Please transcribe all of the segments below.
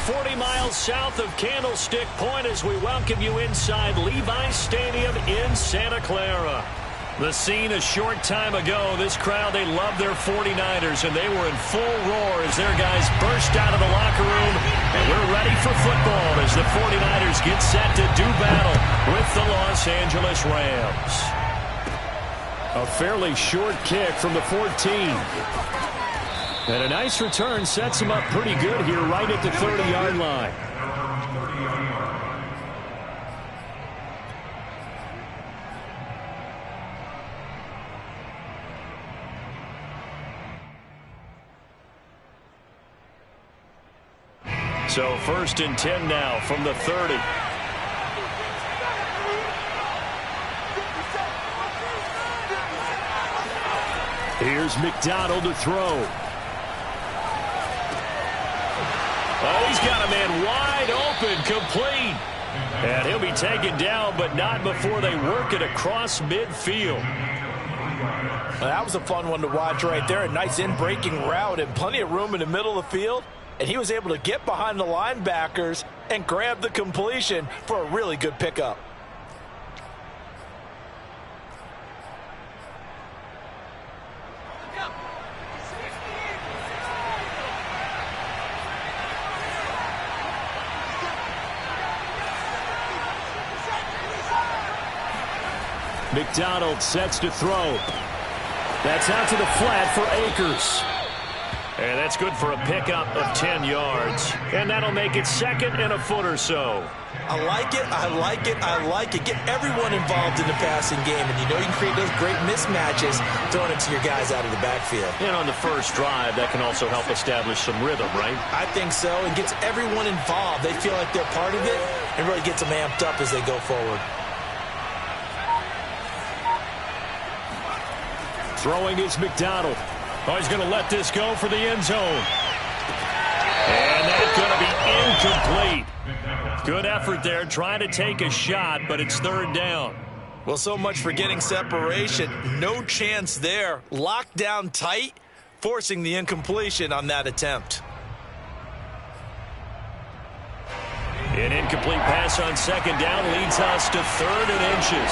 40 miles south of Candlestick Point as we welcome you inside Levi's Stadium in Santa Clara. The scene a short time ago, this crowd, they love their 49ers, and they were in full roar as their guys burst out of the locker room. And we're ready for football as the 49ers get set to do battle with the Los Angeles Rams. A fairly short kick from the 14. And a nice return sets him up pretty good here right at the 30-yard line. So 1st and 10 now from the 30. Here's McDonald to throw. Oh, he's got a man wide open, complete. And he'll be taken down, but not before they work it across midfield. Well, that was a fun one to watch right there. A nice in-breaking route and plenty of room in the middle of the field. And he was able to get behind the linebackers and grab the completion for a really good pickup. McDonald sets to throw. That's out to the flat for Akers. And that's good for a pickup of 10 yards. And that'll make it 2nd and a foot or so. I like it, I like it, I like it. Get everyone involved in the passing game. And you know you can create those great mismatches throwing it to your guys out of the backfield. And on the first drive, that can also help establish some rhythm, right? I think so. It gets everyone involved. They feel like they're part of it and really gets them amped up as they go forward. Throwing is McDonald. Oh, he's going to let this go for the end zone. And that's going to be incomplete. Good effort there, trying to take a shot, but it's 3rd down. Well, so much for getting separation. No chance there. Locked down tight, forcing the incompletion on that attempt. An incomplete pass on 2nd down leads us to 3rd and inches.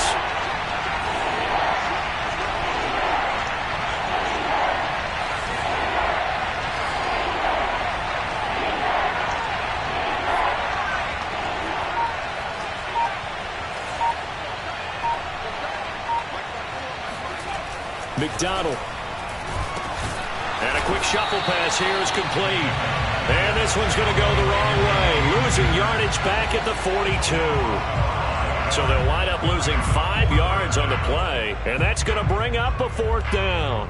McDonald. And a quick shuffle pass here is complete. And this one's going to go the wrong way. Losing yardage back at the 42. So they'll wind up losing 5 yards on the play. And that's going to bring up a 4th down.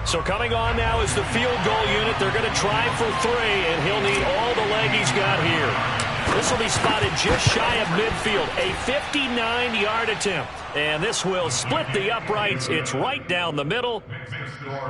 So coming on now is the field goal unit. They're going to try for 3, and he'll need all the leg he's got here. This will be spotted just shy of midfield. A 59-yard attempt. And this will split the uprights. It's right down the middle.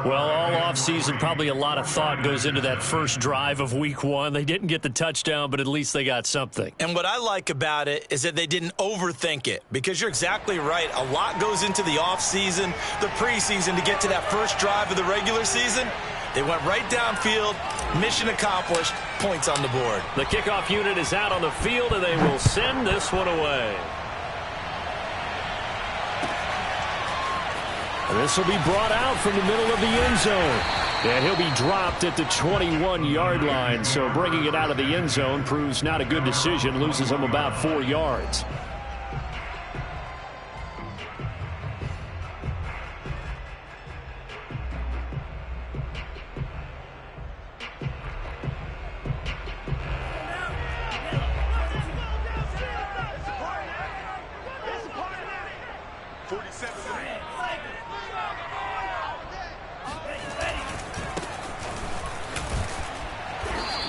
Well, all offseason, probably a lot of thought goes into that first drive of week 1. They didn't get the touchdown, but at least they got something. And what I like about it is that they didn't overthink it, because you're exactly right. A lot goes into the offseason, the preseason to get to that first drive of the regular season. They went right downfield, mission accomplished, points on the board. The kickoff unit is out on the field, and they will send this one away. This will be brought out from the middle of the end zone. And he'll be dropped at the 21-yard line. So bringing it out of the end zone proves not a good decision. Loses him about 4 yards.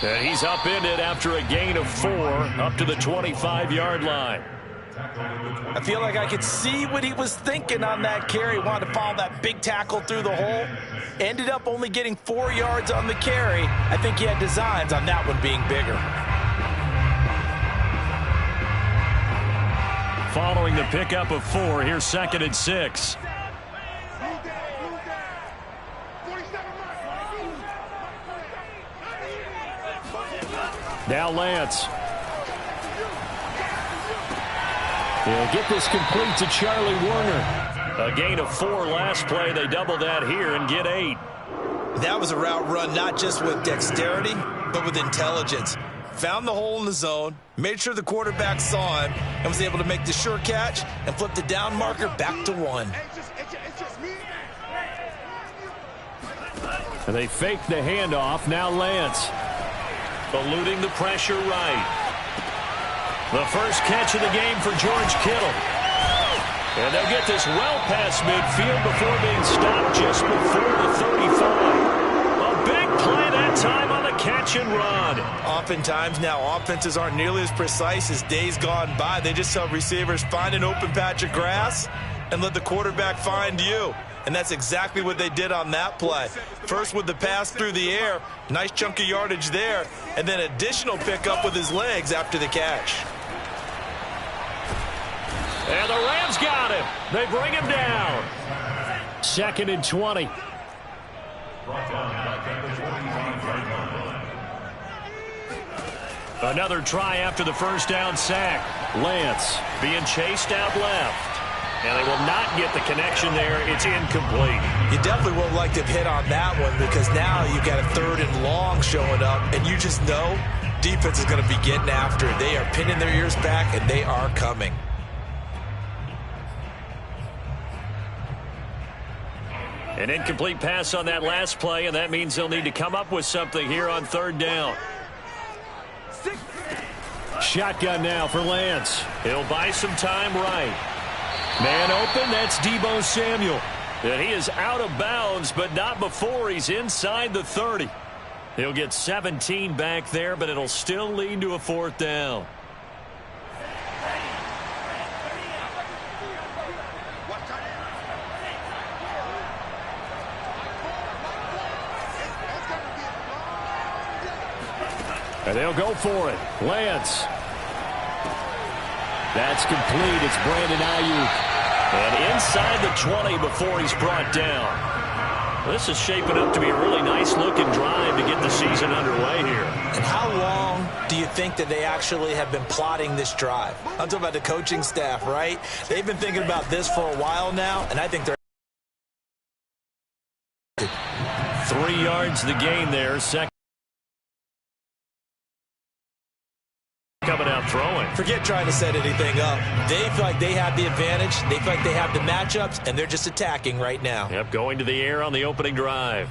And he's upended after a gain of 4 up to the 25-yard line. I feel like I could see what he was thinking on that carry. Wanted to follow that big tackle through the hole. Ended up only getting 4 yards on the carry. I think he had designs on that one being bigger. Following the pickup of 4, here's 2nd and 6. Now Lance. He'll get this complete to Charlie Warner. A gain of 4 last play. They double that here and get 8. That was a route run not just with dexterity, but with intelligence. Found the hole in the zone, made sure the quarterback saw him, and was able to make the sure catch and flip the down marker back to 1. And they fake the handoff. Now Lance. Eluding the pressure right. The first catch of the game for George Kittle. And they'll get this well past midfield before being stopped just before the 35. A big play that time on the catch and run. Oftentimes now offenses aren't nearly as precise as days gone by. They just tell receivers, find an open patch of grass and let the quarterback find you. And that's exactly what they did on that play. First with the pass through the air, nice chunk of yardage there, and then additional pickup with his legs after the catch. And the Rams got him. They bring him down. 2nd and 20. Another try after the first down sack. Lance being chased out left. And they will not get the connection there. It's incomplete. You definitely won't like to hit on that one because now you've got a 3rd and long showing up, and you just know defense is going to be getting after it. They are pinning their ears back, and they are coming. An incomplete pass on that last play, and that means they'll need to come up with something here on 3rd down. Shotgun now for Lance. He'll buy some time right. Man open, that's Deebo Samuel. And he is out of bounds, but not before he's inside the 30. He'll get 17 back there, but it'll still lead to a 4th down. And they'll go for it. Lance. That's complete. It's Brandon Ayuk. And inside the 20 before he's brought down. This is shaping up to be a really nice-looking drive to get the season underway here. And how long do you think that they actually have been plotting this drive? I'm talking about the coaching staff, right? They've been thinking about this for a while now, and I think they're 3 yards the gain there. Second. Coming out throwing. Forget trying to set anything up. They feel like they have the advantage. They feel like they have the matchups, and they're just attacking right now. Yep, going to the air on the opening drive.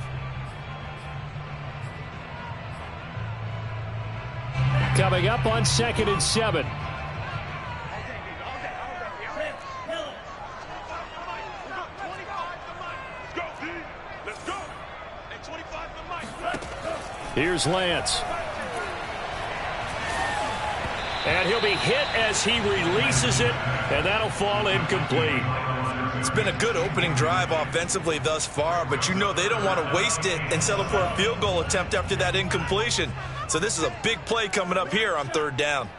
Coming up on 2nd and 7. Here's Lance. And he'll be hit as he releases it, and that'll fall incomplete. It's been a good opening drive offensively thus far, but you know they don't want to waste it and settle for a field goal attempt after that incompletion. So this is a big play coming up here on 3rd down.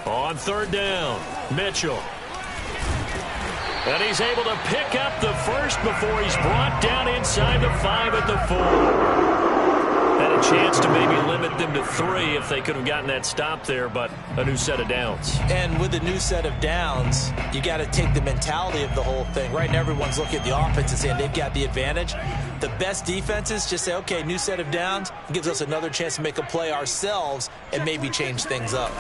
On 3rd down, Mitchell. And he's able to pick up the first before he's brought down inside the 5 at the 4. Had a chance to maybe limit them to 3 if they could have gotten that stop there, but a new set of downs. And with a new set of downs, you got to take the mentality of the whole thing. Right now, everyone's looking at the offense and saying they've got the advantage. The best defenses just say, okay, new set of downs. It gives us another chance to make a play ourselves and maybe change things up.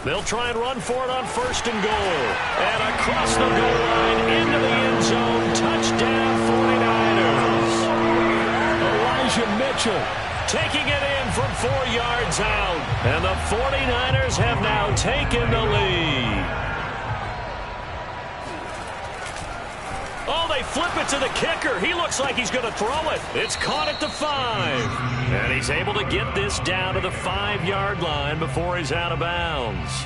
They'll try and run for it on 1st and goal. And across the goal line into the end zone. Touchdown 49ers. Elijah Mitchell taking it in from 4 yards out. And the 49ers have now taken the lead. Oh, they flip it to the kicker. He looks like he's going to throw it. It's caught at the 5. And he's able to get this down to the 5-yard line before he's out of bounds.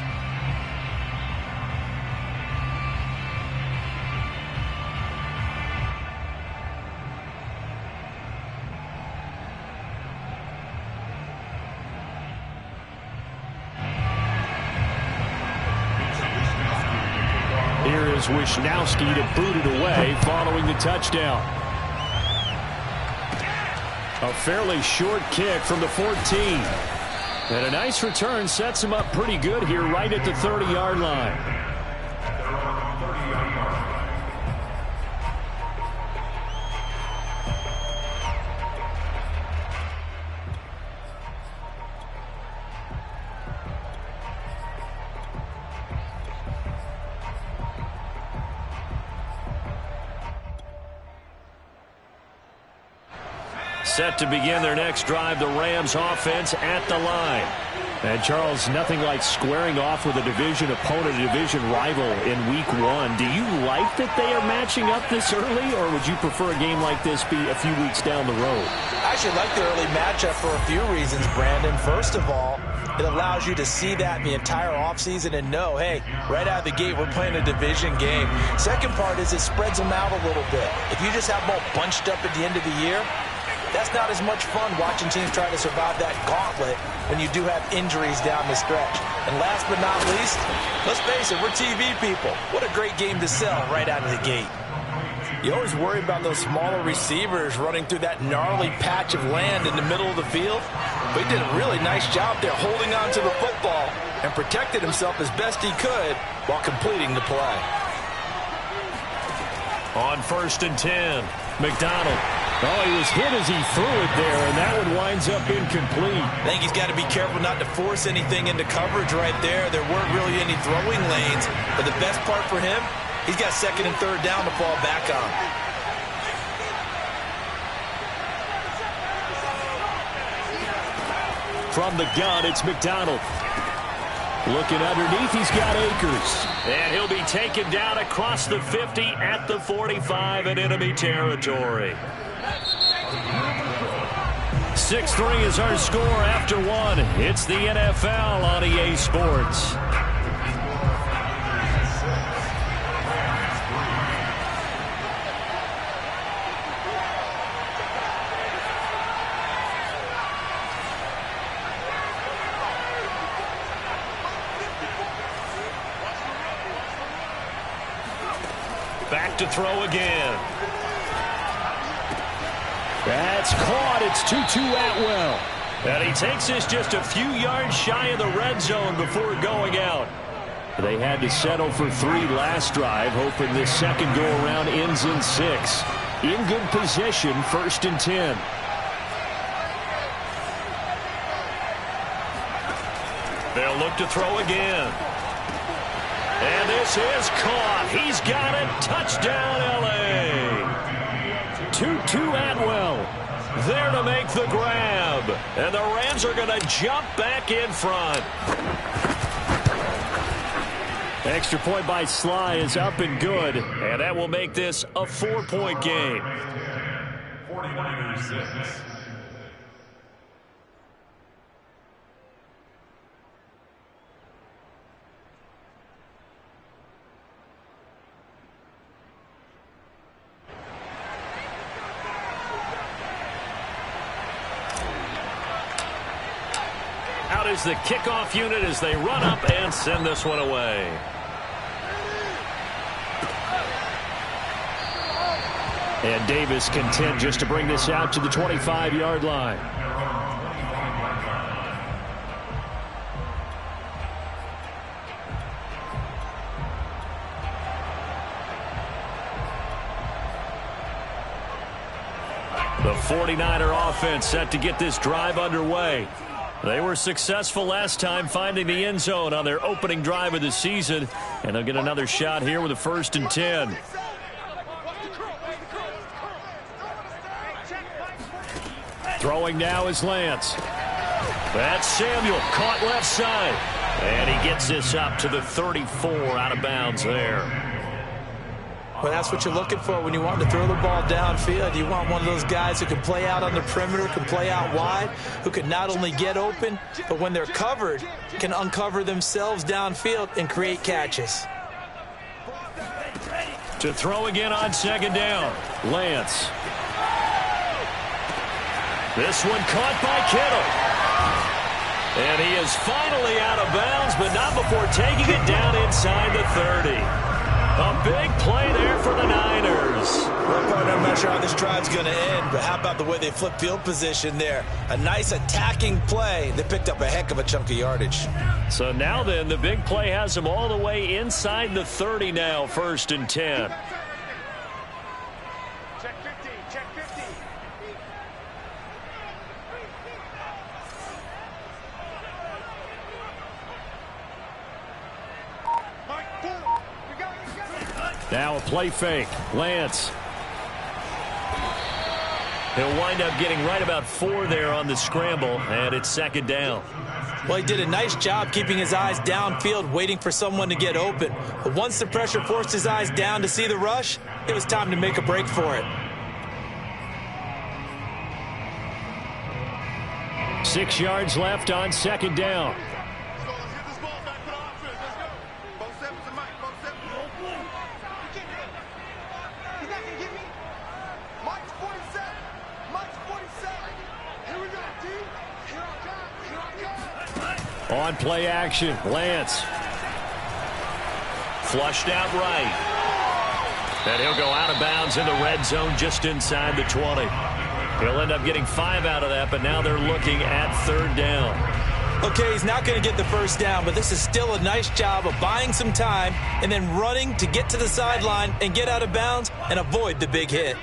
allows Wisnowski to boot it away following the touchdown. A fairly short kick from the 14. And a nice return sets him up pretty good here right at the 30-yard line. Set to begin their next drive, the Rams offense at the line. And Charles, nothing like squaring off with a division opponent, a division rival in week 1. Do you like that they are matching up this early, or would you prefer a game like this be a few weeks down the road? I actually like the early matchup for a few reasons, Brandon. First of all, it allows you to see that in the entire offseason and know, hey, right out of the gate, we're playing a division game. Second part is it spreads them out a little bit. If you just have them all bunched up at the end of the year, that's not as much fun watching teams try to survive that gauntlet when you do have injuries down the stretch. And last but not least, let's face it, we're TV people. What a great game to sell right out of the gate. You always worry about those smaller receivers running through that gnarly patch of land in the middle of the field. But he did a really nice job there holding on to the football and protected himself as best he could while completing the play. On 1st and 10, McDonald. Oh, he was hit as he threw it there, and that one winds up incomplete. I think he's got to be careful not to force anything into coverage right there. There weren't really any throwing lanes, but the best part for him, he's got 2nd and 3rd down to fall back on. From the gun, it's McDonald. Looking underneath, he's got Akers. And he'll be taken down across the 50 at the 45 in enemy territory. 6-3 is our score after 1. It's the NFL on EA Sports. Back to throw again. That's caught. It's Tutu Atwell. And he takes this just a few yards shy of the red zone before going out. They had to settle for 3 last drive, hoping this second go-around ends in 6. In good position, 1st and 10. They'll look to throw again. And this is caught. He's got it. Touchdown, L.A. Tutu Atwell there to make the grab. And the Rams are going to jump back in front. Extra point by Sly is up and good. And that will make this a 4-point game. 49-6. Out is the kickoff unit as they run up and send this one away. And Davis content just to bring this out to the 25-yard line. The 49er offense set to get this drive underway. They were successful last time finding the end zone on their opening drive of the season, and they'll get another shot here with a 1st and 10. Throwing now is Lance. That's Samuel, caught left side. And he gets this up to the 34, out of bounds there. Well, that's what you're looking for when you want to throw the ball downfield. You want one of those guys who can play out on the perimeter, can play out wide, who can not only get open, but when they're covered, can uncover themselves downfield and create catches. To throw again on 2nd down, Lance. This one caught by Kittle. And he is finally out of bounds, but not before taking it down inside the 30. A big play there for the Niners. Well, partner, I'm not sure how this drive's going to end, but how about the way they flip field position there? A nice attacking play. They picked up a heck of a chunk of yardage. So now then, the big play has them all the way inside the 30 now, 1st and 10. Check 50, check 50. Mike, boom. We got it. Now a play fake. Lance. He'll wind up getting right about 4 there on the scramble, and it's 2nd down. Well, he did a nice job keeping his eyes downfield, waiting for someone to get open. But once the pressure forced his eyes down to see the rush, it was time to make a break for it. 6 yards left on 2nd down. Let's go. Let's get this ball back for the offense. Let's go. Both sevens to Mike. Both sevens. He's not going to get me. Mike's 47. Mike's 47. Here we go, T. Here I come. Here I come. On play action, Lance. Flushed out right. And he'll go out of bounds in the red zone just inside the 20. He'll end up getting 5 out of that, but now they're looking at 3rd down. Okay, he's not going to get the first down, but this is still a nice job of buying some time and then running to get to the sideline and get out of bounds and avoid the big hit.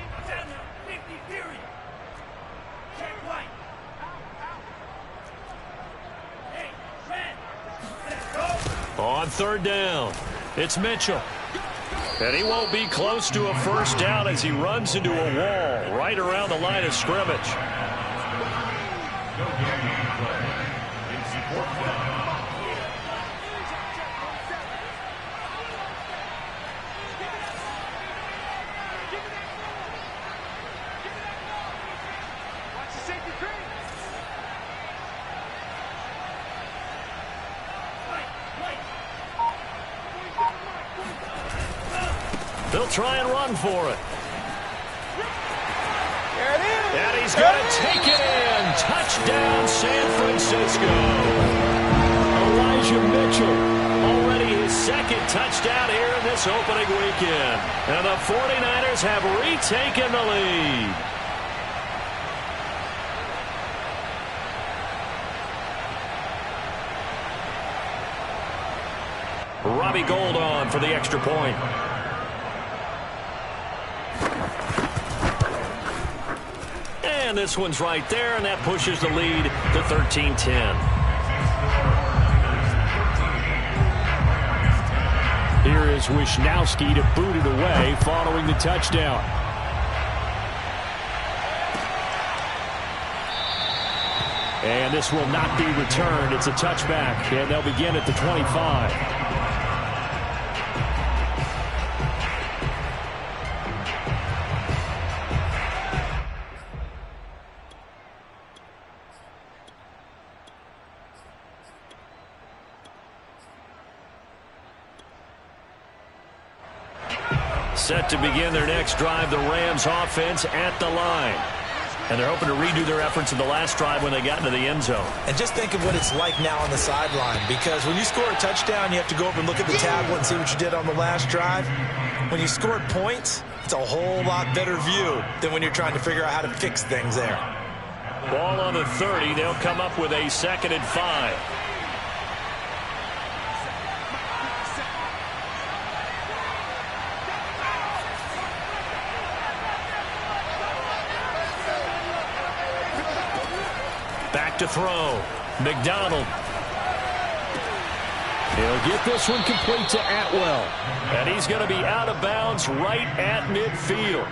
On 3rd down, it's Mitchell. And he won't be close to a first down as he runs into a wall right around the line of scrimmage. Watch the safety cream. They'll try and run for it. And he's going to take it in. Touchdown, San Francisco. Elijah Mitchell, already his 2nd touchdown here in this opening weekend. And the 49ers have retaken the lead. Robbie Gould on for the extra point. And this one's right there, and that pushes the lead to 13-10. Here is Wisnowski to boot it away following the touchdown. And this will not be returned. It's a touchback, and they'll begin at the 25. Set to begin their next drive, the Rams offense at the line. And they're hoping to redo their efforts in the last drive when they got into the end zone. And just think of what it's like now on the sideline, because when you score a touchdown, you have to go over and look at the tablet and see what you did on the last drive. When you scored points, it's a whole lot better view than when you're trying to figure out how to fix things there. Ball on the 30. They'll come up with a 2nd and 5. Back to throw. McDonald. He'll get this one complete to Atwell. And he's going to be out of bounds right at midfield.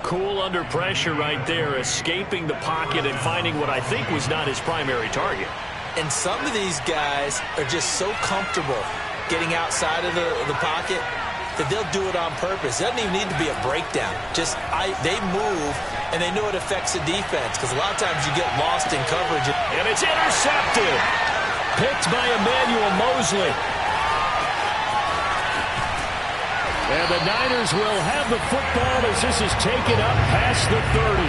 Cool under pressure right there, escaping the pocket and finding what I think was not his primary target. And some of these guys are just so comfortable getting outside of the pocket that they'll do it on purpose. It doesn't even need to be a breakdown. They move, and they know it affects the defense, because a lot of times you get lost in coverage. And it's intercepted. Picked by Emmanuel Mosley. And the Niners will have the football as this is taken up past the 30.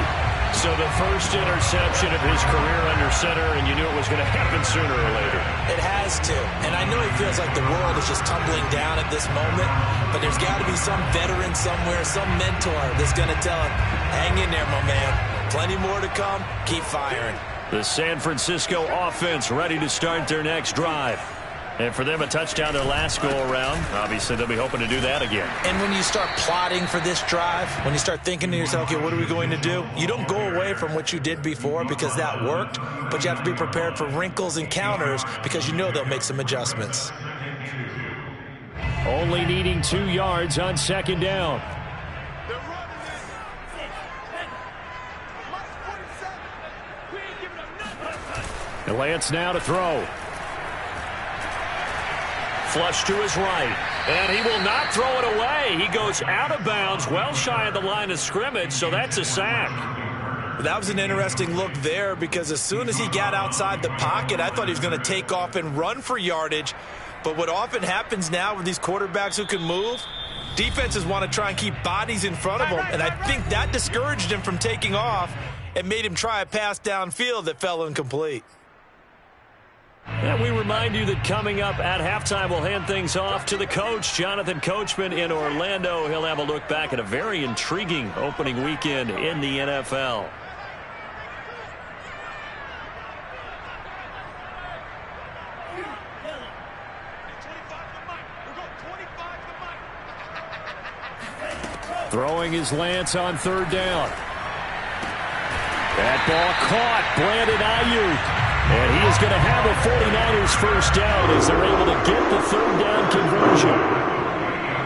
So the first interception of his career under center, and you knew it was going to happen sooner or later. It has to. And I know he feels like the world is just tumbling down at this moment, but there's got to be some veteran somewhere, some mentor that's going to tell him, hang in there, my man. Plenty more to come. Keep firing. The San Francisco offense ready to start their next drive. And for them, a touchdown their last go-around. Obviously, they'll be hoping to do that again. And when you start plotting for this drive, when you start thinking to yourself, okay, what are we going to do? You don't go away from what you did before because that worked, but you have to be prepared for wrinkles and counters because you know they'll make some adjustments. Only needing 2 yards on second down. They're running it. Mike 47. We ain't giving up nothing. And Lance now to throw. Flush to his right, and he will not throw it away. He goes out of bounds, well shy of the line of scrimmage, so that's a sack. That was an interesting look there because as soon as he got outside the pocket, I thought he was going to take off and run for yardage. But what often happens now with these quarterbacks who can move, defenses want to try and keep bodies in front of them, and I think that discouraged him from taking off and made him try a pass downfield that fell incomplete. And we remind you that coming up at halftime, we'll hand things off to the coach, Jonathan Coachman in Orlando. He'll have a look back at a very intriguing opening weekend in the NFL. Throwing is Lance on third down. That ball caught. Brandon Ayuk. And he is going to have a 49ers first down as they're able to get the third down conversion.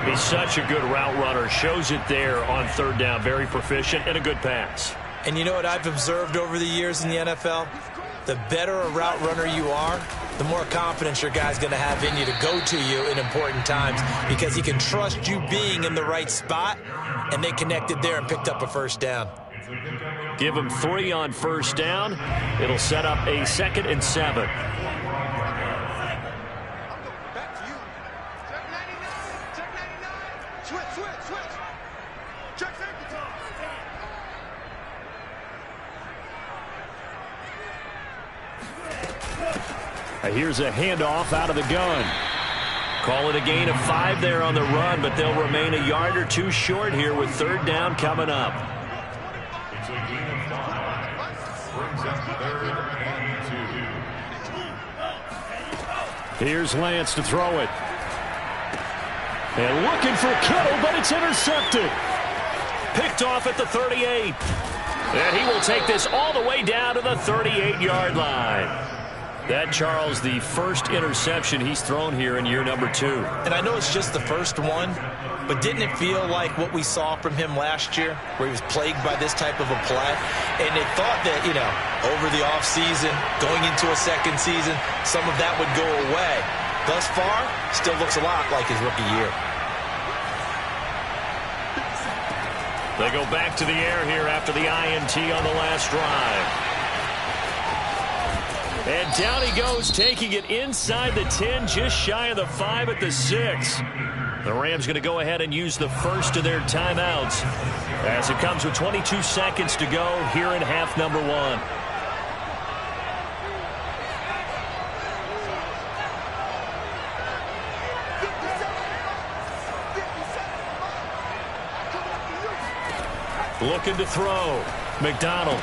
He's such a good route runner. Shows it there on third down. Very proficient and a good pass. And you know what I've observed over the years in the NFL? The better a route runner you are, the more confidence your guy's going to have in you to go to you in important times because he can trust you being in the right spot, and they connected there and picked up a first down. Give him 3 on first down. It'll set up a 2nd and 7. Back to you. Check 99. Check 99. Switch. Check safety time. Here's a handoff out of the gun. Call it a gain of 5 there on the run, but they'll remain a yard or 2 short here with third down coming up. It's a gain of 5. Brings up 3rd and 2. Here's Lance to throw it. And looking for Kittle, but it's intercepted. Picked off at the 38. And he will take this all the way down to the 38-yard line. That, Charles, the first interception he's thrown here in year number 2. And I know it's just the first one, but didn't it feel like what we saw from him last year, where he was plagued by this type of a play? And they thought that, you know, over the offseason, going into a second season, some of that would go away. Thus far, still looks a lot like his rookie year. They go back to the air here after the INT on the last drive. And down he goes, taking it inside the 10, just shy of the 5 at the 6. The Rams going to go ahead and use the first of their timeouts as it comes with 22 seconds to go here in half number 1. Looking to throw. McDonald.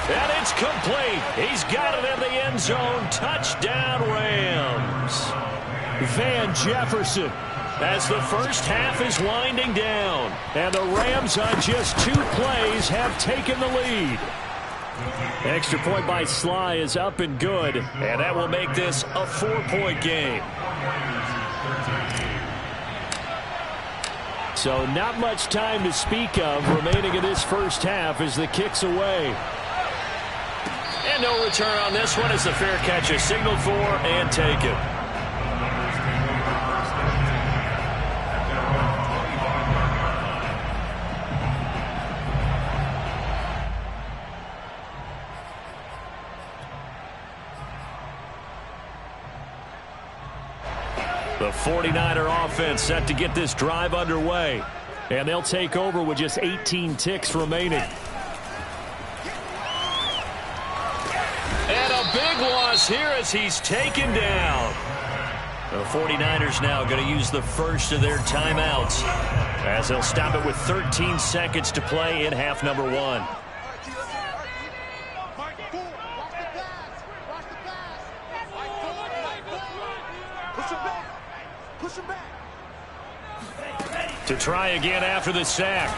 And it's complete. He's got it in the end zone. Touchdown, Rams. Van Jefferson as the first half is winding down. And the Rams on just 2 plays have taken the lead. Extra point by Sly is up and good. And that will make this a 4-point game. So not much time to speak of remaining in this first half as the kick's away. And no return on this one as the fair catch is signaled for and taken. The 49er offense set to get this drive underway. And they'll take over with just 18 ticks remaining. loss here as he's taken down. The 49ers now going to use the first of their timeouts as they'll stop it with 13 seconds to play in half number 1. Watch the pass. Watch the pass. Push him back. Push him back. To try again after the sack.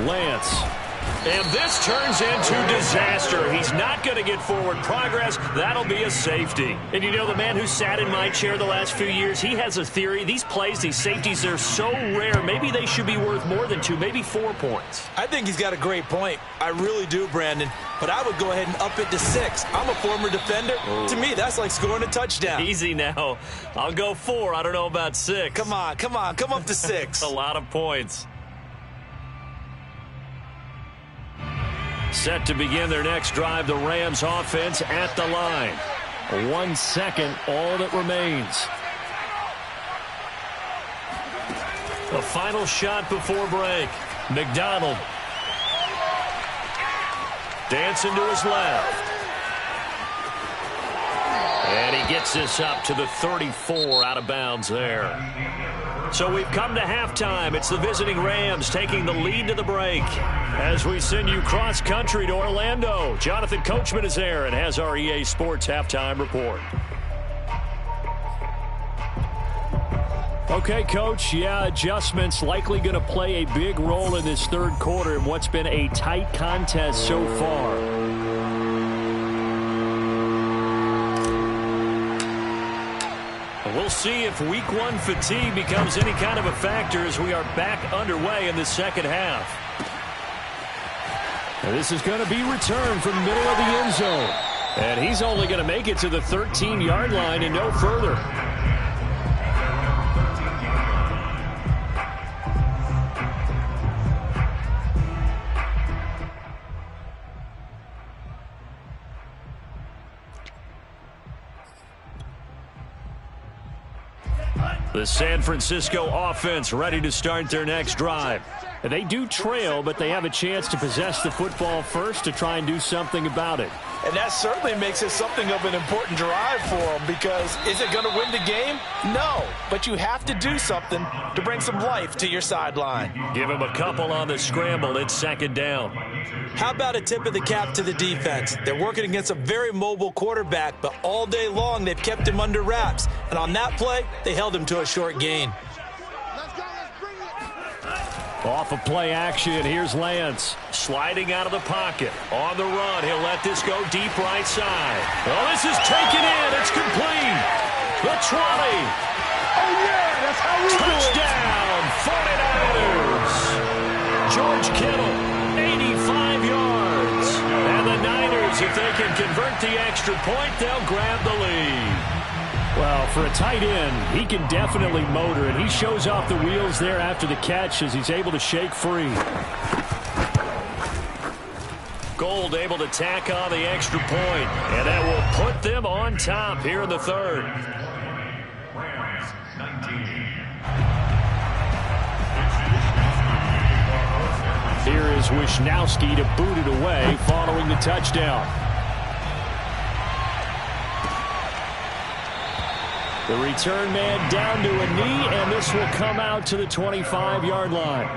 Lance. And this turns into disaster. He's not going to get forward progress. That'll be a safety. And you know, the man who sat in my chair the last few years, he has a theory. These plays, these safeties, they're so rare. Maybe they should be worth more than 2, maybe 4 points. I think he's got a great point. I really do, Brandon. But I would go ahead and up it to 6. I'm a former defender. To me, that's like scoring a touchdown. Easy now. I'll go 4. I don't know about 6. Come on. Come up to 6. A lot of points. Set to begin their next drive, the Rams offense at the line. 1 second, all that remains. The final shot before break. McDonald. Dancing to his left. And he gets this up to the 34, out of bounds there. So we've come to halftime. It's the visiting Rams taking the lead to the break. As we send you cross-country to Orlando, Jonathan Coachman is there and has our EA Sports halftime report. Okay, Coach, adjustments likely going to play a big role in this third quarter in what's been a tight contest so far. We'll see if week 1 fatigue becomes any kind of a factor as we are back underway in the second half. And this is going to be returned from the middle of the end zone. And he's only going to make it to the 13-yard line and no further. The San Francisco offense ready to start their next drive. They do trail, but they have a chance to possess the football first to try and do something about it. And that certainly makes it something of an important drive for them, because is it going to win the game? No, but you have to do something to bring some life to your sideline. Give him a couple on the scramble. It's second down. How about a tip of the cap to the defense? They're working against a very mobile quarterback, but all day long they've kept him under wraps. And on that play, they held him to a short gain. Let's go. Let's bring it. Off of play action, here's Lance. Sliding out of the pocket. On the run, he'll let this go deep right side. Well, this is taken in. It's complete. The 20. Oh, yeah. That's how we do it. Touchdown, 49ers. George Kittle, 85 yards. And the Niners, if they can convert the extra point, they'll grab the lead. Well, for a tight end, he can definitely motor, and he shows off the wheels there after the catch as he's able to shake free. Gold able to tack on the extra point, and that will put them on top here in the third. Rams 19. Here is Wisnowski to boot it away following the touchdown. The return man down to a knee, and this will come out to the 25-yard line.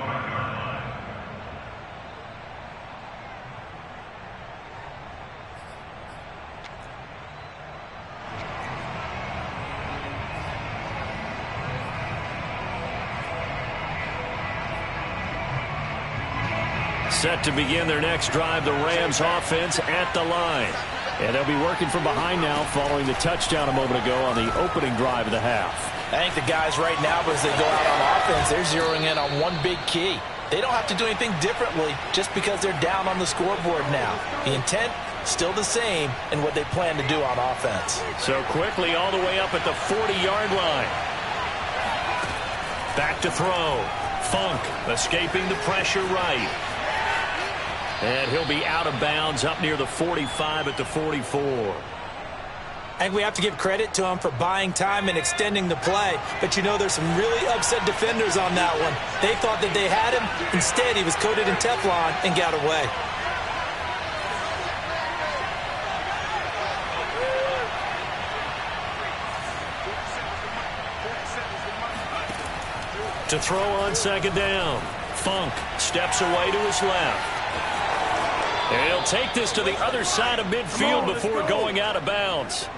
Set to begin their next drive, the Rams offense at the line. And they'll be working from behind now following the touchdown a moment ago on the opening drive of the half. I think the guys right now, as they go out on offense, they're zeroing in on one big key. They don't have to do anything differently just because they're down on the scoreboard now. The intent, still the same in what they plan to do on offense. So quickly all the way up at the 40-yard line. Back to throw. Funk escaping the pressure right. And he'll be out of bounds up near the 45 at the 44. I think we have to give credit to him for buying time and extending the play. But, you know, there's some really upset defenders on that one. They thought that they had him. Instead, he was coated in Teflon and got away. to throw on second down. Funk steps away to his left. And he'll take this to the other side of midfield before going out of bounds.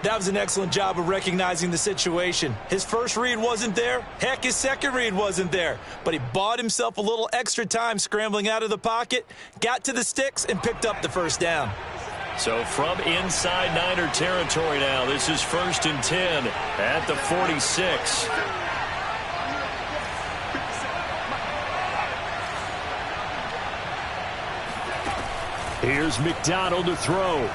That was an excellent job of recognizing the situation. His first read wasn't there. Heck, his second read wasn't there. But he bought himself a little extra time scrambling out of the pocket, got to the sticks, and picked up the first down. So from inside Niner territory now, this is 1st and 10 at the 46. Here's McDonald to throw.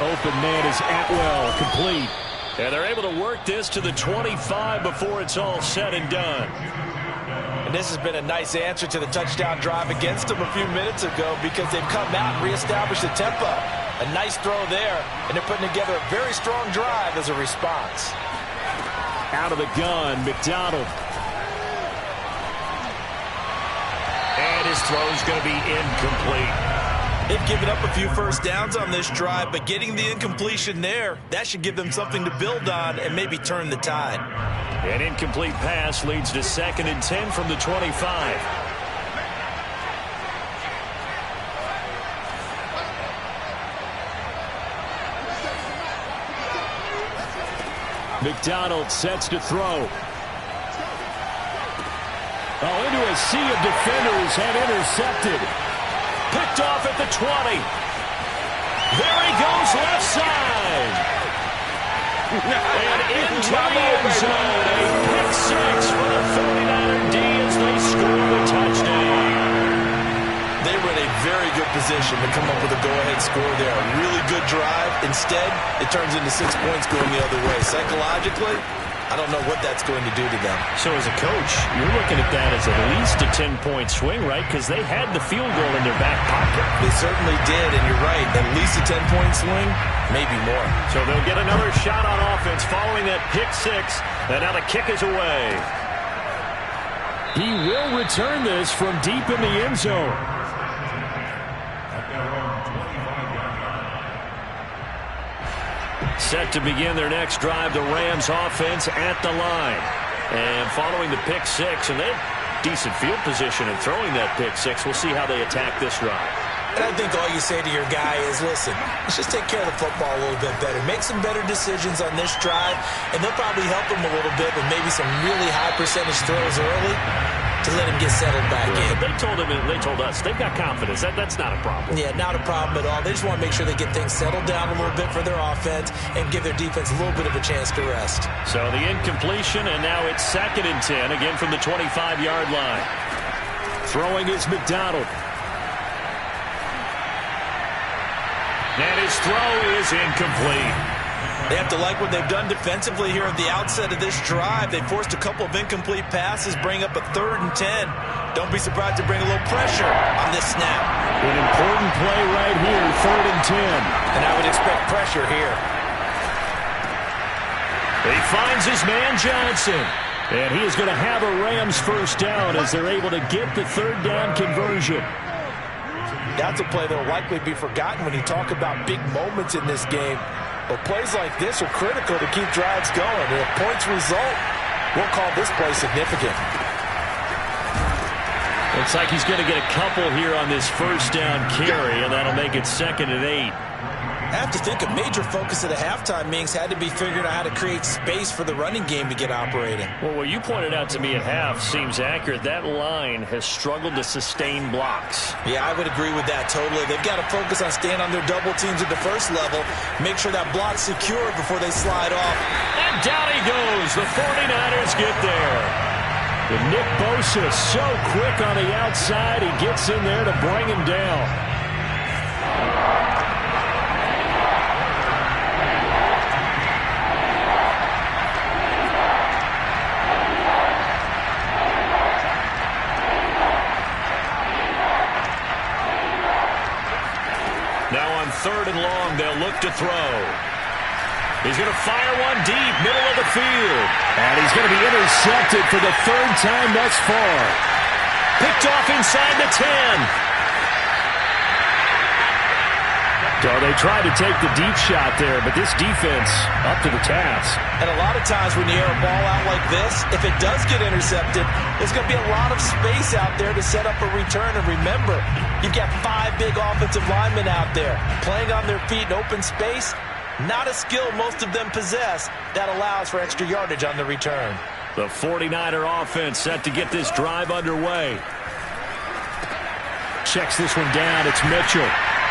Open man is Atwell, complete. And they're able to work this to the 25 before it's all said and done. And this has been a nice answer to the touchdown drive against them a few minutes ago because they've come out and reestablished the tempo. A nice throw there, and they're putting together a very strong drive as a response. Out of the gun, McDonald. And his throw's going to be incomplete. They've given up a few first downs on this drive, but getting the incompletion there, that should give them something to build on and maybe turn the tide. An incomplete pass leads to 2nd and 10 from the 25. McDonald sets to throw. Oh, into a sea of defenders and intercepted. Picked off at the 20. There he goes left side. And into the end zone. A pick six for the 49er D as they score the touchdown. They were in a very good position to come up with a go-ahead score there. A really good drive. Instead, it turns into 6 points going the other way. Psychologically, I don't know what that's going to do to them. So as a coach, you're looking at that as at least a 10-point swing, right? Because they had the field goal in their back pocket. They certainly did, and you're right. At least a 10-point swing, maybe more. So they'll get another shot on offense following that pick six, and now the kick is away. He will return this from deep in the end zone. Set to begin their next drive, the Rams offense at the line. And following the pick six, and they have decent field position in throwing that pick six. We'll see how they attack this drive. And I think all you say to your guy is, listen, let's just take care of the football a little bit better. Make some better decisions on this drive, and they'll probably help him a little bit with maybe some really high percentage throws early to let him get settled back in. But they told us they've got confidence. That's not a problem. Yeah, not a problem at all. They just want to make sure they get things settled down a little bit for their offense and give their defense a little bit of a chance to rest. So the incompletion, and now it's 2nd and 10, again from the 25-yard line. Throwing is McDonald. And his throw is incomplete. They have to like what they've done defensively here at the outset of this drive. They forced a couple of incomplete passes, bring up a 3rd and 10. Don't be surprised to bring a little pressure on this snap. An important play right here, 3rd and 10. And I would expect pressure here. He finds his man Johnson. And he is going to have a Rams first down as they're able to get the 3rd down conversion. That's a play that will likely be forgotten when you talk about big moments in this game. But plays like this are critical to keep drives going. And if points result, we'll call this play significant. Looks like he's going to get a couple here on this first down carry, and that'll make it 2nd and 8. I have to think a major focus of the halftime meetings had to be figuring out how to create space for the running game to get operating. Well, what you pointed out to me at half seems accurate. That line has struggled to sustain blocks. Yeah, I would agree with that totally. They've got to focus on staying on their double teams at the first level, make sure that block's secure before they slide off. And down he goes. The 49ers get there. And Nick Bosa so quick on the outside, he gets in there to bring him down. Now on 3rd and long, they'll look to throw. He's going to fire one deep, middle of the field. And he's going to be intercepted for the 3rd time thus far. Picked off inside the 10. So they tried to take the deep shot there, but this defense up to the task. And a lot of times when you air a ball out like this, if it does get intercepted, there's going to be a lot of space out there to set up a return. And remember, you've got 5 big offensive linemen out there playing on their feet in open space. Not a skill most of them possess that allows for extra yardage on the return. The 49er offense set to get this drive underway. Checks this one down. It's Mitchell.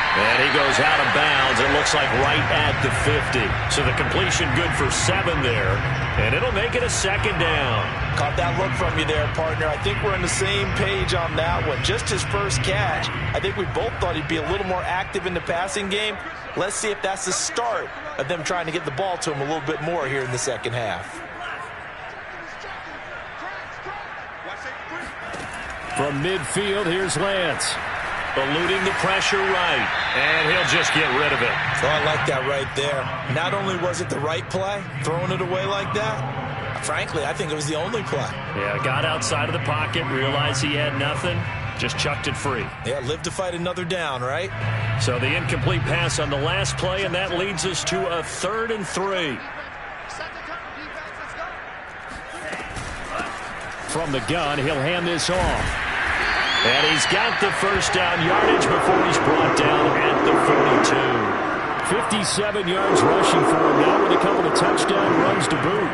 And he goes out of bounds. It looks like right at the 50. So the completion good for 7 there. And it'll make it a 2nd down. Caught that look from you there, partner. I think we're on the same page on that one. Just his first catch. I think we both thought he'd be a little more active in the passing game. Let's see if that's the start of them trying to get the ball to him a little bit more here in the second half. From midfield, here's Lance. Eluding the pressure right. And he'll just get rid of it. Oh, I like that right there. Not only was it the right play, throwing it away like that, frankly, I think it was the only play. Yeah, got outside of the pocket, realized he had nothing, just chucked it free. Yeah, live to fight another down, right? So the incomplete pass on the last play, and that leads us to a 3rd and 3. From the gun, he'll hand this off. And he's got the first down yardage before he's brought down at the 42. 57 yards rushing for him now with a couple of touchdown runs to boot.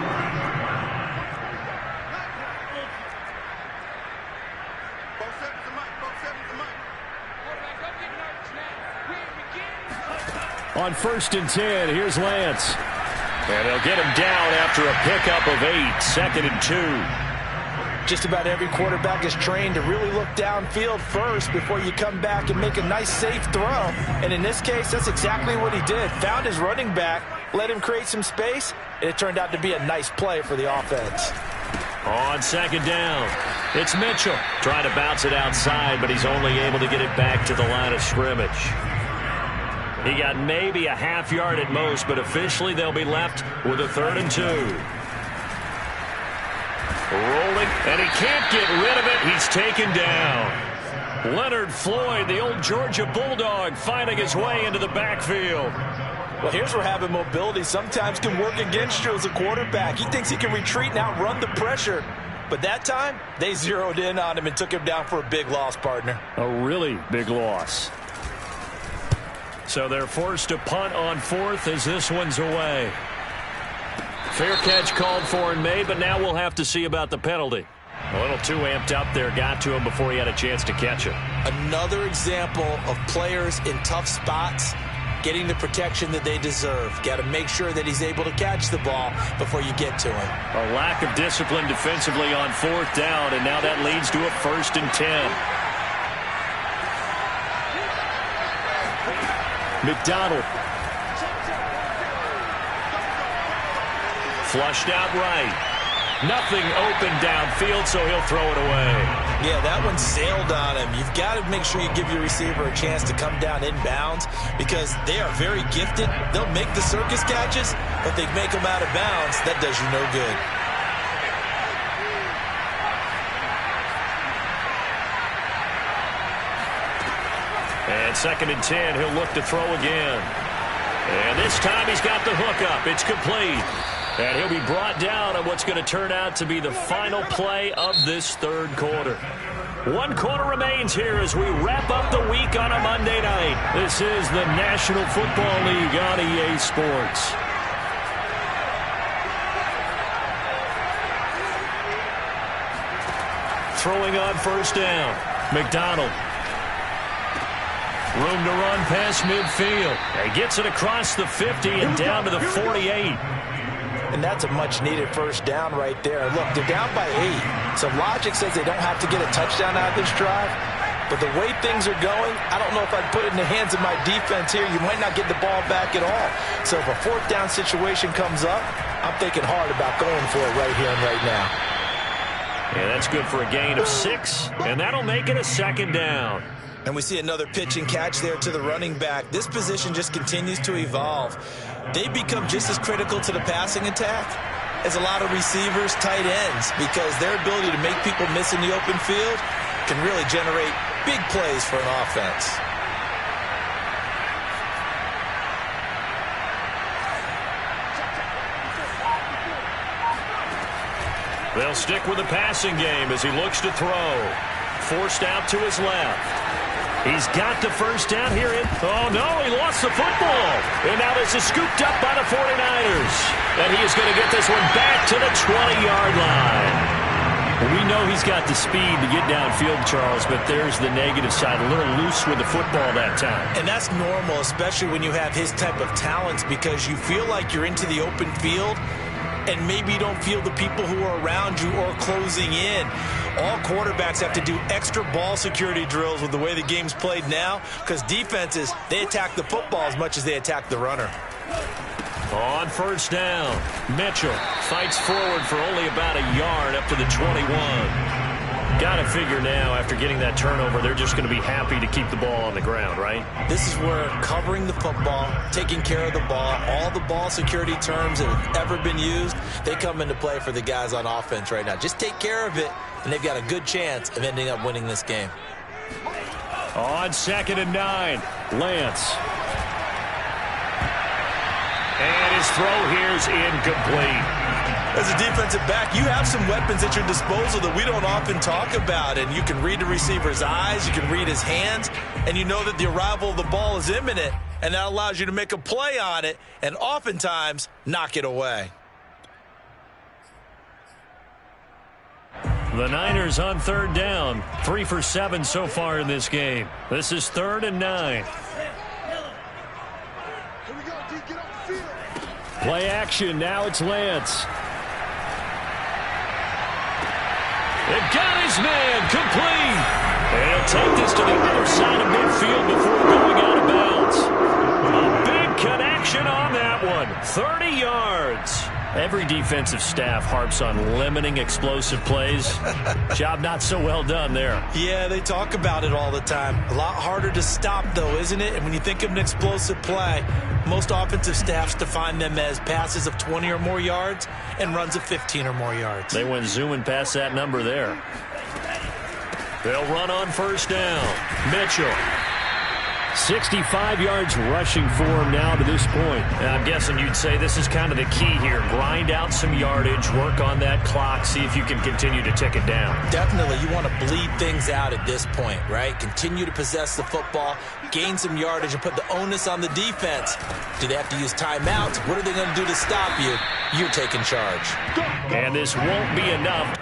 On 1st and 10, here's Lance. And they'll get him down after a pickup of 8, 2nd and 2. Just about every quarterback is trained to really look downfield first before you come back and make a nice, safe throw. And in this case, that's exactly what he did. Found his running back, let him create some space, and it turned out to be a nice play for the offense. On 2nd down, it's Mitchell. Trying to bounce it outside, but he's only able to get it back to the line of scrimmage. He got maybe a half yard at most, but officially they'll be left with a 3rd and 2. Rolling, and he can't get rid of it. He's taken down. Leonard Floyd, the old Georgia Bulldog, finding his way into the backfield. Well, here's where having mobility sometimes can work against you as a quarterback. He thinks he can retreat and outrun the pressure. But that time, they zeroed in on him and took him down for a big loss, partner. A really big loss. So they're forced to punt on 4th as this one's away. Fair catch called for and made, but now we'll have to see about the penalty. A little too amped up there, got to him before he had a chance to catch it. Another example of players in tough spots getting the protection that they deserve. Got to make sure that he's able to catch the ball before you get to him. A lack of discipline defensively on 4th down, and now that leads to a 1st and 10. McDonald. Flushed out right. Nothing open downfield, so he'll throw it away. Yeah, that one sailed on him. You've got to make sure you give your receiver a chance to come down inbounds because they are very gifted. They'll make the circus catches, but they make them out of bounds. That does you no good. And 2nd and 10, he'll look to throw again. And this time he's got the hook up. It's complete. And he'll be brought down on what's going to turn out to be the final play of this 3rd quarter. 1 quarter remains here as we wrap up the week on a Monday night. This is the National Football League on EA Sports. Throwing on 1st down. McDonald. Room to run past midfield. He gets it across the 50 and down to the 48. And that's a much-needed 1st down right there. Look, they're down by 8. So logic says they don't have to get a touchdown out of this drive. But the way things are going, I don't know if I'd put it in the hands of my defense here. You might not get the ball back at all. So if a 4th down situation comes up, I'm thinking hard about going for it right here and right now. Yeah, that's good for a gain of 6. And that'll make it a 2nd down. And we see another pitch and catch there to the running back. This position just continues to evolve. They become just as critical to the passing attack as a lot of receivers, tight ends, because their ability to make people miss in the open field can really generate big plays for an offense. They'll stick with the passing game as he looks to throw. Forced out to his left. He's got the first down here. Oh, no, he lost the football. And now this is scooped up by the 49ers. And he is going to get this one back to the 20-yard line. We know he's got the speed to get downfield, Charles, but there's the negative side. A little loose with the football that time. And that's normal, especially when you have his type of talents, because you feel like you're into the open field and maybe you don't feel the people who are around you or closing in. All quarterbacks have to do extra ball security drills with the way the game's played now, because defenses, they attack the football as much as they attack the runner. On first down, Mitchell fights forward for only about a yard up to the 21. Got to figure now, after getting that turnover, they're just going to be happy to keep the ball on the ground, right? This is where covering the football, taking care of the ball, all the ball security terms that have ever been used, they come into play for the guys on offense right now. Just take care of it, and they've got a good chance of ending up winning this game. On 2nd and 9, Lance. And his throw here is incomplete. As a defensive back, you have some weapons at your disposal that we don't often talk about, and you can read the receiver's eyes, you can read his hands, and you know that the arrival of the ball is imminent, and that allows you to make a play on it and oftentimes knock it away. The Niners on 3rd down, 3 for 7 so far in this game. This is 3rd and 9. Play action, now it's Lance. They've got his man, complete. And he'll take this to the other side of midfield before going out of bounds. A big connection on that one, 30 yards. Every defensive staff harps on limiting explosive plays. Job not so well done there. Yeah, they talk about it all the time. A lot harder to stop, though, isn't it? And when you think of an explosive play, most offensive staffs define them as passes of 20 or more yards and runs of 15 or more yards. They went zooming past that number there. They'll run on first down. Mitchell. 65 yards rushing for him now to this point. And I'm guessing you'd say this is kind of the key here. Grind out some yardage, work on that clock, see if you can continue to tick it down. Definitely, you want to bleed things out at this point, right? Continue to possess the football, gain some yardage, and put the onus on the defense. Do they have to use timeouts? What are they going to do to stop you? You're taking charge. And this won't be enough.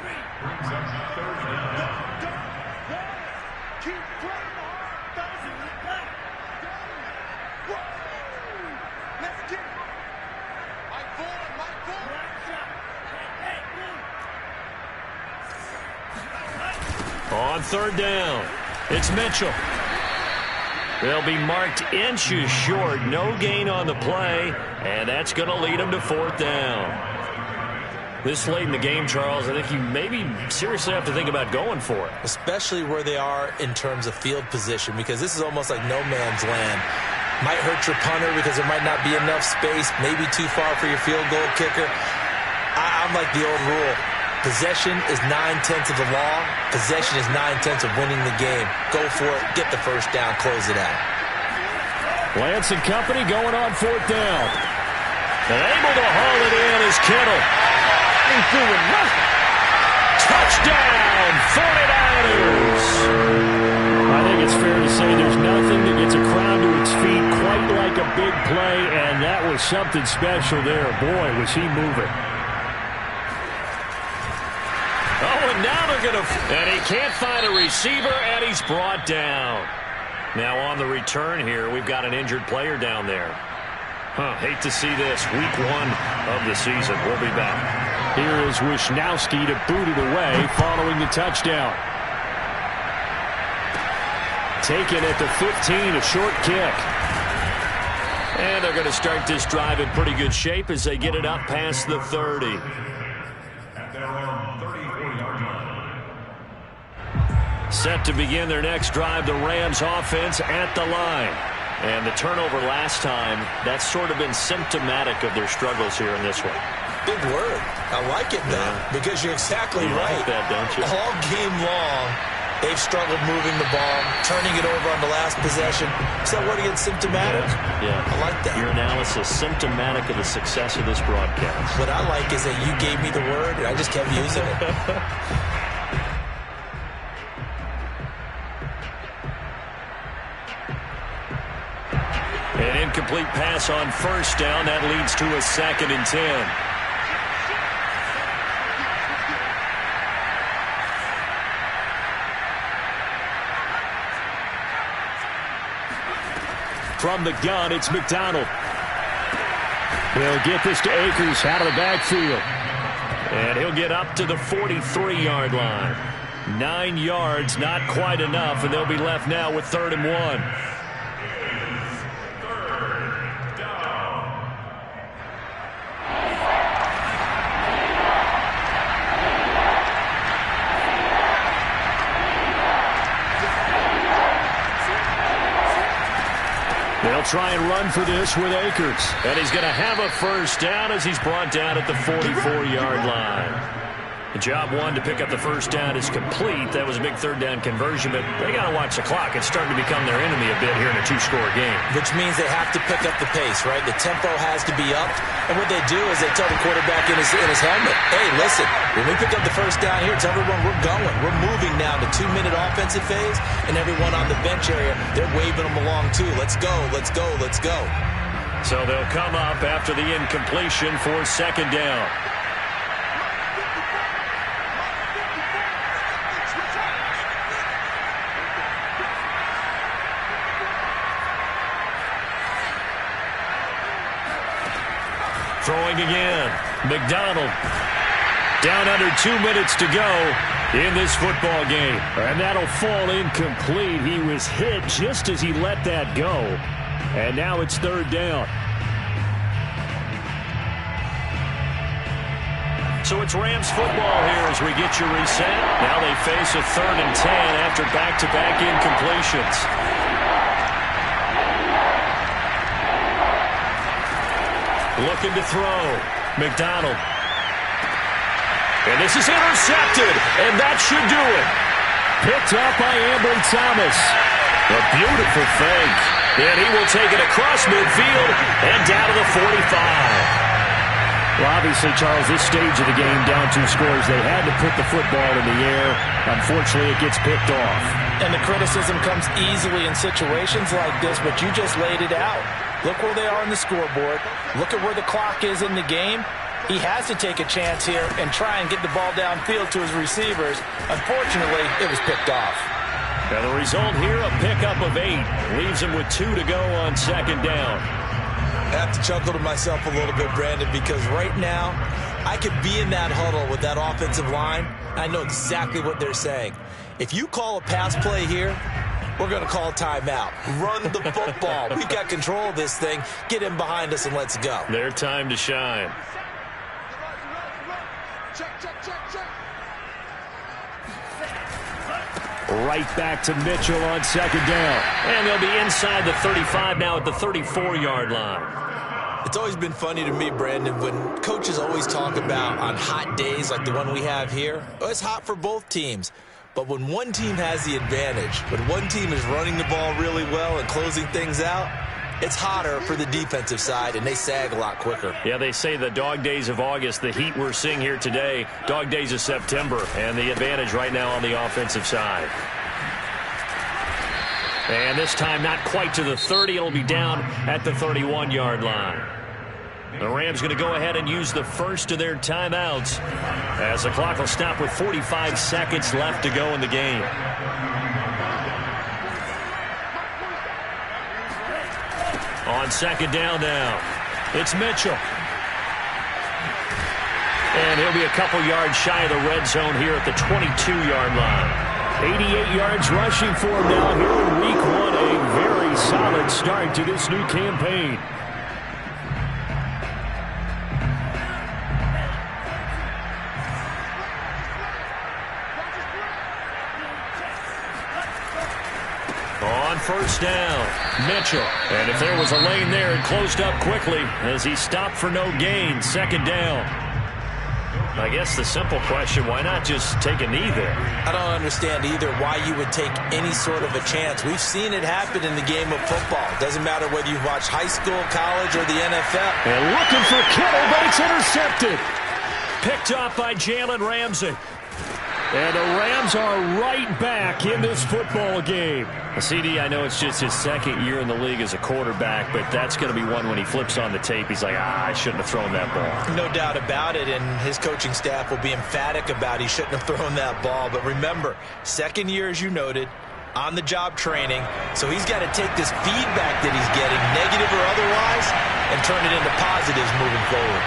On 3rd down, it's Mitchell. They'll be marked inches short. No gain on the play, and that's going to lead them to 4th down. This late in the game, Charles, I think you maybe seriously have to think about going for it. Especially where they are in terms of field position, because this is almost like no man's land. Might hurt your punter because there might not be enough space, maybe too far for your field goal kicker. I'm like the old rule. Possession is 9/10 of the law. Possession is 9/10 of winning the game. Go for it. Get the first down. Close it out. Lance and company going on 4th down. And able to haul it in is Kittle. Touchdown, 49ers. I think it's fair to say there's nothing that gets a crowd to its feet quite like a big play, and that was something special there. Boy, was he moving. Oh, and now they're going to... And he can't find a receiver, and he's brought down. Now on the return here, we've got an injured player down there. Hate to see this. Week 1 of the season. We'll be back. Here is Wisnowski to boot it away following the touchdown. Taken at the 15, a short kick. And they're going to start this drive in pretty good shape as they get it up past the 30. Set to begin their next drive, the Rams offense at the line. And the turnover last time, that's sort of been symptomatic of their struggles here in this one. Big word. I like it, though, because you're exactly right. Like that, don't you? All game long, They've struggled moving the ball, turning it over on the last possession. Is that word again, symptomatic? Yeah. I like that. Your analysis, symptomatic of the success of this broadcast. What I like is that you gave me the word, and I just kept using it. An incomplete pass on first down. That leads to a 2nd and 10. From the gun, it's McDonald. He'll get this to Akers out of the backfield. And he'll get up to the 43-yard line. 9 yards, not quite enough, and they'll be left now with 3rd and 1. They'll try and run for this with Akers. And he's going to have a first down as he's brought down at the 44-yard line. The job one to pick up the first down is complete. That was a big 3rd down conversion, but they got to watch the clock. It's starting to become their enemy a bit here in a 2-score game. Which means they have to pick up the pace, right? The tempo has to be upped. And what they do is they tell the quarterback in his helmet, hey, listen, when we pick up the first down here, tell everyone we're going. We're moving now to 2-minute offensive phase, and everyone on the bench area, they're waving them along too. Let's go, let's go, let's go. So they'll come up after the incompletion for 2nd down. Throwing again. McDonald. Down under 2 minutes to go in this football game. And that'll fall incomplete. He was hit just as he let that go. And now it's 3rd down. So it's Rams football here as we get you reset. Now they face a 3rd and 10 after back-to-back incompletions. Looking to throw. McDonald. And this is intercepted. And that should do it. Picked up by Ambry Thomas. A beautiful fake. And he will take it across midfield and down to the 45. Well, obviously, Charles, this stage of the game, down 2 scores, they had to put the football in the air. Unfortunately, it gets picked off. And the criticism comes easily in situations like this, but you just laid it out. Look where they are on the scoreboard. Look at where the clock is in the game. He has to take a chance here and try and get the ball downfield to his receivers. Unfortunately, it was picked off. Now the result here, a pickup of 8. Leaves him with 2 to go on 2nd down. I have to chuckle to myself a little bit, Brandon, because right now I could be in that huddle with that offensive line. I know exactly what they're saying. If you call a pass play here, we're going to call a timeout. Run the football. We've got control of this thing. Get in behind us and let's go. Their time to shine. Check, check, check, check. Right back to Mitchell on 2nd down. And they'll be inside the 35 now at the 34-yard line. It's always been funny to me, Brandon, when coaches always talk about on hot days like the one we have here. Oh, it's hot for both teams. But when one team has the advantage, when one team is running the ball really well and closing things out, it's hotter for the defensive side, and they sag a lot quicker. Yeah, they say the dog days of August, the heat we're seeing here today, dog days of September, and the advantage right now on the offensive side. And this time not quite to the 30. It'll be down at the 31-yard line. The Rams going to go ahead and use the first of their timeouts as the clock will stop with 45 seconds left to go in the game. On 2nd down now, it's Mitchell. And he'll be a couple yards shy of the red zone here at the 22-yard line. 88 yards rushing for him now here in Week 1. A very solid start to this new campaign. On 1st down, Mitchell. And if there was a lane there, it closed up quickly as he stopped for no gain. 2nd down. I guess the simple question, why not just take a knee there? I don't understand either why you would take any sort of a chance. We've seen it happen in the game of football. Doesn't matter whether you've watched high school, college, or the NFL. And looking for Kittle, but it's intercepted. Picked off by Jalen Ramsey. And the Rams are right back in this football game. CD, I know it's just his second year in the league as a quarterback, but that's going to be one when he flips on the tape. He's like, I shouldn't have thrown that ball. No doubt about it, and his coaching staff will be emphatic about he shouldn't have thrown that ball. But remember, second year, as you noted, on-the-job training, so he's got to take this feedback that he's getting, negative or otherwise, and turn it into positives moving forward.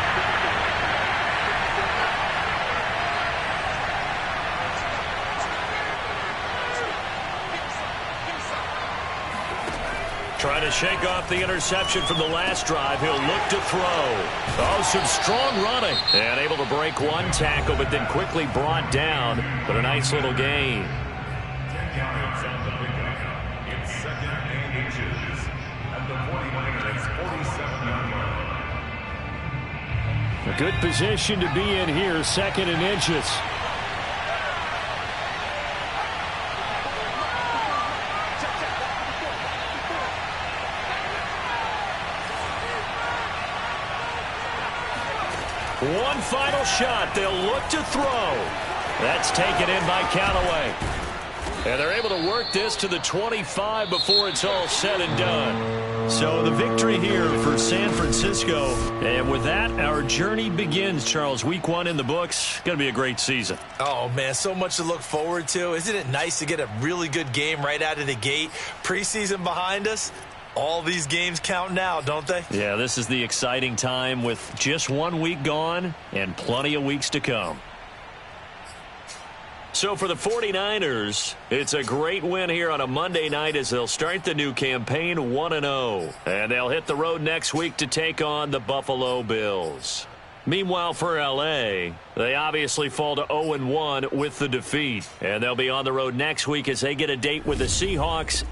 Trying to shake off the interception from the last drive. He'll look to throw. Oh, some strong running. And able to break one tackle, but then quickly brought down. But a nice little gain. 10 yards on the pickup. It's 2nd and inches. At the 49ers, 47-yard line. A good position to be in here, 2nd and inches. One final shot. They'll look to throw. That's taken in by Callaway. And they're able to work this to the 25 before it's all said and done. So the victory here for San Francisco. And with that, our journey begins, Charles. Week 1 in the books. Going to be a great season. Oh, man, so much to look forward to. Isn't it nice to get a really good game right out of the gate? Preseason behind us. All these games count now, don't they? Yeah, this is the exciting time with just 1 week gone and plenty of weeks to come. So for the 49ers, it's a great win here on a Monday night as they'll start the new campaign 1-0. And they'll hit the road next week to take on the Buffalo Bills. Meanwhile, for L.A., they obviously fall to 0-1 with the defeat. And they'll be on the road next week as they get a date with the Seahawks